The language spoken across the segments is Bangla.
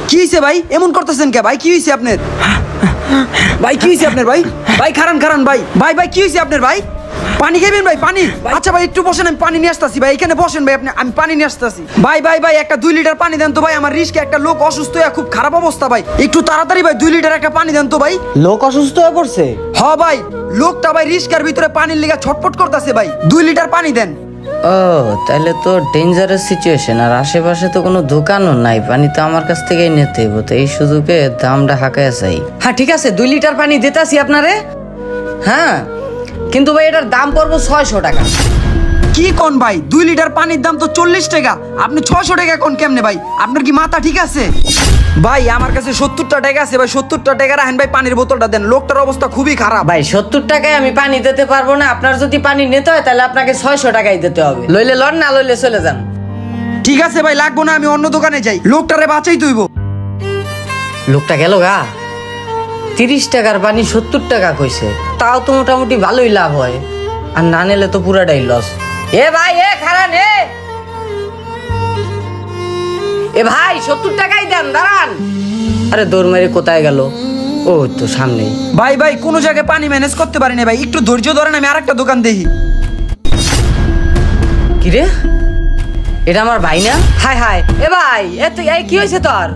কি হইছে ভাই? এমন করতেছেন কে ভাই? কি হইছে আপনার? ভাই কি হইছে আপনার ভাই? ভাই খারান খারান ভাই। ভাই ভাই কি হইছে আপনার ভাই? পানি খাবেন ভাই? পানি? আচ্ছা ভাই একটু বসেন, আমি পানি নিয়ে আসতেছি ভাই। এখানে বসেন ভাই, আমি পানি নিয়ে আসতেছি। ভাই ভাই ভাই একটা 2 লিটার পানি দেন তো ভাই, আমার রিস্কে একটা লোক অসুস্থ হয়ে খুব খারাপ অবস্থা ভাই। একটু তাড়াতাড়ি ভাই 2 লিটার একটা পানি দেন তো ভাই। লোক অসুস্থ হয়ে পড়ছে? হ্যাঁ ভাই, লোকটা ভাই রিস্কের ভিতরে পানির লেগে ছটফট করতেছে ভাই। 2 লিটার পানি দেন। ও তাহলে তো ডেঞ্জারাস সিচুয়েশন। আর আশেপাশে তো কোনো দোকানও নাই, পানি তো আমার কাছ থেকেই নিতে হইব। তো এই সুযোগে দামটা হাঁকায় চাই। হ্যাঁ ঠিক আছে, 2 লিটার পানি দিতাছি আপনারে। হ্যাঁ কিন্তু ভাই এটার দাম পড়বো 600 টাকা। কি কোন ভাই? 2 লিটার পানির দাম তো 40 টাকা, আপনি 600 টাকা কোন কেমনে ভাই? আপনার কি মাথা ঠিক আছে ভাই? আমার কাছে 70টা টাকা আছে ভাই, 70টা টাকা রাখেন ভাই, পানির বোতলটা দেন। লোকটার অবস্থা খুবই খারাপ ভাই 70 টাকায় আমি পানি দিতে পারবো না। আপনার যদি পানি নিতে হয় তাহলে আপনাকে 600 টাকাই দিতে হবে। লইলে লন, না লইলে চলে যান। ঠিক আছে ভাই, লাগবো না, আমি অন্য দোকানে যাই। লোকটারে বাঁচাই তুইব। লোকটা গেল গা। 30 টাকার পানি 70 টাকা কইছে, তাও তো মোটামুটি ভালোই লাভ হয়। আর না নিলে তো পুরাটাই লস। এ ভাই এ খারান এ ভাই 70 টাকাই দেন, দাঁড়ান। আরে দৌড় মেরে কোথায় গেল? ও তো সামনেই। ভাই ভাই কোনো জায়গায় পানি ম্যানেজ করতে পারি না ভাই, একটু ধৈর্য ধরেন, আমি আরেকটা দোকান দেখি। কিরে এটা আমার ভাই না? হায় হায়। এ ভাই এই কি হয়েছে তোর?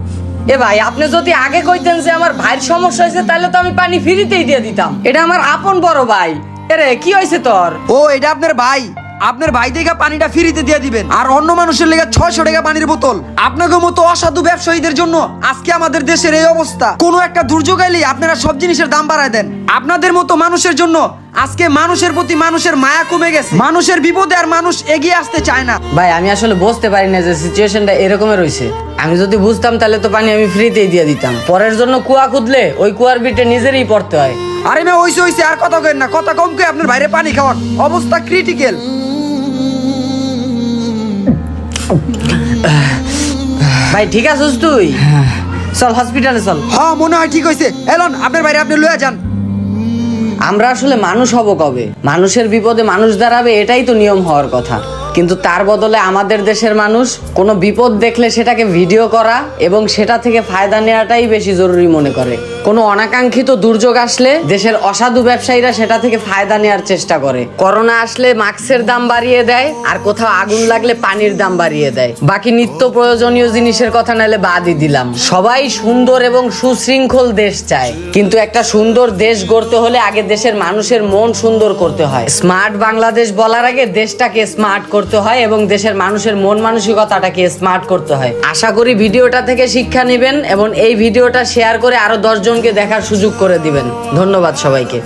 এ ভাই আপনি যদি আগে কইতেন যে আমার ভাইয়ের সমস্যা হয়েছে তাহলে তো আমি পানি ফ্রিতেই দিয়ে দিতাম। এটা আমার আপন বড় ভাই। এরে কি হয়েছে তোর? ও এটা আপনার ভাই? আপনার ভাই থেকে পানিটা ফ্রিতে দিয়ে দিবেন, আর অন্য মানুষের লেগে 600 টাকা পানির বোতল। আপনাদের মতো অসাধু ব্যবসায়ীদের জন্য আজকে আমাদের দেশের এই অবস্থা। কোনো একটা দুর্যোগ এলে আপনারা সব জিনিসের দাম বাড়ায় দেন। আপনাদের মতো মানুষের জন্য আজকে মানুষের প্রতি মানুষের মায়া কমে গেছে। মানুষের বিপদে আর মানুষ এগিয়ে আসতে চায় না। ভাই আমি আসলে বুঝতে পারি না যে সিচুয়েশনটা এরকমের হয়েছে। আমি যদি বুঝতাম তাহলে তো পানি আমি ফ্রিতেই দিয়ে দিতাম। পরের জন্য কুয়া খুদলে ওই কুয়ার বিটে নিজেরই পড়তে হয়। আরে মে হইছে আর কথা কইেন না, কথা কম কই আপনার বাইরে পানি খাওয়ান, অবস্থা ক্রিটিক্যাল। ভাই ঠিক আছিস তুই? চল হসপিটালে চল। হ্যাঁ মনে হয় ঠিক হইছে। এলন আপনার বাইরে আপনি লয়ে যান। আমরা আসলে মানুষ হব কবে? মানুষের বিপদে মানুষ দাঁড়াবে, এটাই তো নিয়ম হওয়ার কথা। কিন্তু তার বদলে আমাদের দেশের মানুষ কোনো বিপদ দেখলে সেটাকে ভিডিও করা এবং সেটা থেকে ফায়দা নেওয়াটাই বেশি জরুরি মনে করে। কোনো অনাকাঙ্ক্ষিত দুর্যোগ আসলে দেশের অসাধু ব্যবসায়ীরা সেটা থেকে ফায়দা নেওয়ার চেষ্টা করে। করোনা আসলে মাস্কের দাম বাড়িয়ে দেয়, আর কোথাও আগুন লাগলে পানির দাম বাড়িয়ে দেয়। বাকি নিত্য প্রয়োজনীয় জিনিসের কথা নাহলে বাদই দিলাম। সবাই সুন্দর এবং সুশৃঙ্খল দেশ চায়, কিন্তু একটা সুন্দর দেশ গড়তে হলে আগে দেশের মানুষের মন সুন্দর করতে হয়। স্মার্ট বাংলাদেশ বলার আগে দেশটাকে স্মার্ট করতে হয় এবং দেশের মানুষের মন মানসিকতাটাকে স্মার্ট করতে হয়। আশা করি ভিডিওটা থেকে শিক্ষা নেবেন এবং এই ভিডিওটা শেয়ার করে আরো 10 জনকে দেখার সুযোগ করে দিবেন। ধন্যবাদ সবাইকে।